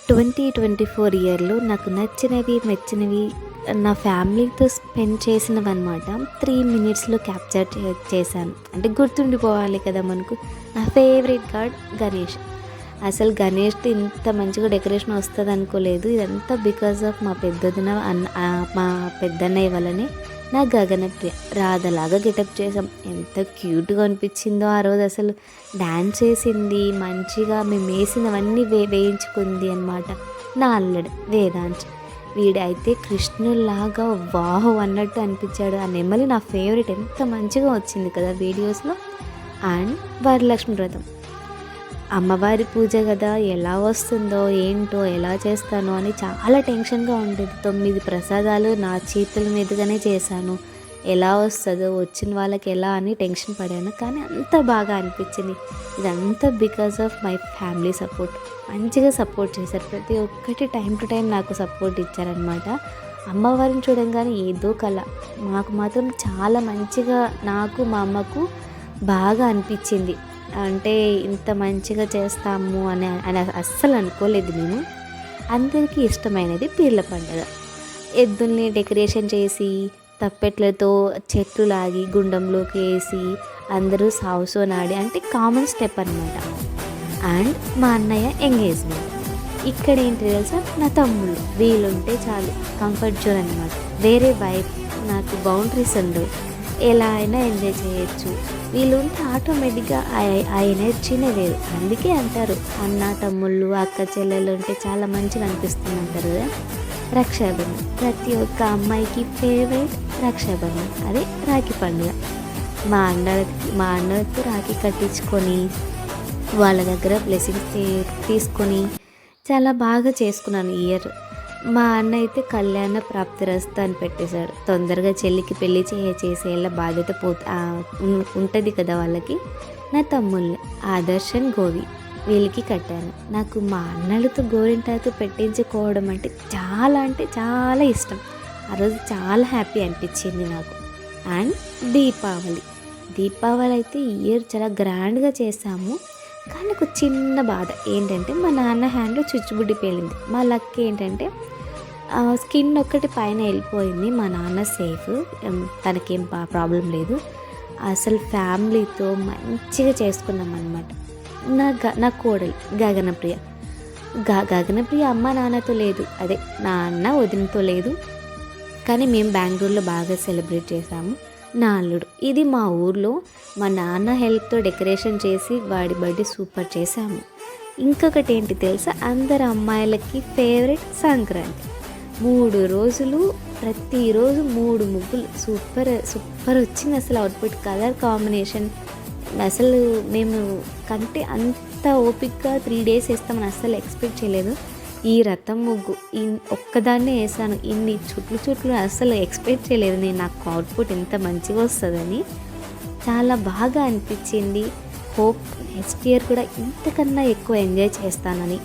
2024 ఇయర్‌లో నాకు నచ్చినవి, మెచ్చినవి నా ఫ్యామిలీతో స్పెండ్ చేసినవన్నమాట. 3 మినిట్స్‌లో క్యాప్చర్ చేశాను. అంటే గుర్తుండిపోవాలి కదా మనకు. నా ఫేవరెట్ గాడ్ గణేష్. అసలు గణేష్‌ది ఇంత మంచిగా డెకరేషన్ వస్తదనుకోలేదు. ఇదంతా బికాజ్ ఆఫ్ మా పెద్దొదిన మా పెద్దన్నయ్య వల్లనే. నా గగనప్రియ రాధలాగా గెటప్ చేసాం. ఎంత క్యూట్‌గా అనిపించిందో ఆ రోజు. అసలు డ్యాన్స్ చేసింది మంచిగా, మేము వేసినవన్నీ వేయించుకుంది అనమాట. నా అల్లుడు వేదాంశ్, వీడైతే కృష్ణుల్లాగా వావ్ అన్నట్టు అనిపించాడు. ఆ నెమలి నా ఫేవరెట్, ఎంత మంచిగా వచ్చింది కదా వీడియోస్లో. అండ్ వరలక్ష్మి వ్రతం, అమ్మవారి పూజ కదా, ఎలా వస్తుందో ఏంటో, ఎలా చేస్తానో అని చాలా టెన్షన్గా ఉండేది. 9 ప్రసాదాలు నా చేతుల మీదుగానే చేశాను. ఎలా వస్తుందో, వచ్చిన వాళ్ళకి ఎలా అని టెన్షన్ పడాను. కానీ అంత బాగా అనిపించింది. ఇదంతా because of my family support. మంచిగా సపోర్ట్ చేశారు. ప్రతి ఒక్కటి టైం టు టైం నాకు సపోర్ట్ ఇచ్చారనమాట. అమ్మవారిని చూడంగానే ఏదో కళ. మాకు మాత్రం చాలా మంచిగా, నాకు మా అమ్మకు బాగా అనిపించింది. అంటే ఇంత మంచిగా చేస్తాము అని అస్సలు అనుకోలేదు మేము. అందరికీ ఇష్టమైనది పీర్ల పండుగ. ఎద్దుల్ని డెకరేషన్ చేసి తప్పెట్లతో చెట్లు లాగి గుండంలోకి వేసి అందరూ సావుసోనాడి, అంటే కామన్ స్టెప్ అనమాట. అండ్ మా అన్నయ్య ఎంగేజ్మెంట్. ఇక్కడ ఏంటి తెలుసా, నా తమ్ముళ్ళు వీళ్ళుంటే చాలు కంఫర్ట్ జోన్ అనమాట. వేరే వైఫ్, నాకు బౌండరీస్ ఉండవు, ఎలా అయినా ఎంజాయ్ చేయొచ్చు. వీళ్ళు ఉంటే ఆటోమేటిక్గా ఆ ఎనర్జీనే వేరు. అందుకే అంటారు అన్న తమ్ముళ్ళు అక్క చెల్లెలు ఉంటే చాలా మంచిగా అనిపిస్తుంది అంటారు కదా. రక్షాబంధన్ ప్రతి ఒక్క అమ్మాయికి ఫేవరెట్. రక్షాబంధన్ అదే రాఖీ పండుగ. మా అన్నకు రాఖీ కట్టించుకొని వాళ్ళ దగ్గర బ్లెస్సింగ్స్ తీసుకొని చాలా బాగా చేసుకున్నాను ఈ ఇయర్. మా అన్న అయితే కళ్యాణ ప్రాప్తిరస్తు అని పెట్టేశాడు. తొందరగా చెల్లికి పెళ్లి చేసేలా బాధ్యత ఉంటుంది కదా వాళ్ళకి. నా తమ్ముళ్ళు ఆదర్శన్ గోవి, వీళ్ళకి కట్టాను. నాకు మా అన్నలతో గోరింటాకు పెట్టించుకోవడం అంటే చాలా ఇష్టం. ఆ రోజు చాలా హ్యాపీ అనిపించింది నాకు. అండ్ దీపావళి అయితే ఈ ఇయర్ చాలా గ్రాండ్గా చేసాము. కానీ ఒక చిన్న బాధ ఏంటంటే, మా నాన్న హ్యాండ్లో చుచ్చుబుడ్డి పేలింది. మా లక్ ఏంటంటే స్కిన్ ఒక్కటి పైన వెళ్ళిపోయింది. మా నాన్న సేఫ్, తనకేం ప్రాబ్లం లేదు. అసలు ఫ్యామిలీతో మంచిగా చేసుకున్నాం అనమాట. నా కోడలు గగనప్రియ అమ్మ నాన్నతో లేదు, అదే నా అన్న వదినతో లేదు. కానీ మేము బెంగళూరులో బాగా సెలబ్రేట్ చేసాము. నా అల్లుడు, ఇది మా ఊర్లో మా నాన్న హెల్ప్తో డెకరేషన్ చేసి వాడి బర్త్డే సూపర్ చేసాము. ఇంకొకటి ఏంటి తెలుసా, అందరు అమ్మాయిలకి ఫేవరెట్ సంక్రాంతి. 3 రోజులు ప్రతిరోజు 3 ముగ్గులు సూపర్ వచ్చింది. అసలు అవుట్పుట్, కలర్ కాంబినేషన్ అసలు మేము కంటే అంత ఓపిక్గా 3 days వేస్తామని అస్సలు ఎక్స్పెక్ట్ చేయలేదు. ఈ రథం ముగ్గు ఒక్కదాన్నే వేసాను, ఇన్ని చుట్లు అస్సలు ఎక్స్పెక్ట్ చేయలేదు నేను, నాకు అవుట్పుట్ ఎంత మంచిగా వస్తుందని. చాలా బాగా అనిపించింది. హోప్ నెక్స్ట్ ఇయర్ కూడా ఇంతకన్నా ఎక్కువ ఎంజాయ్ చేస్తానని.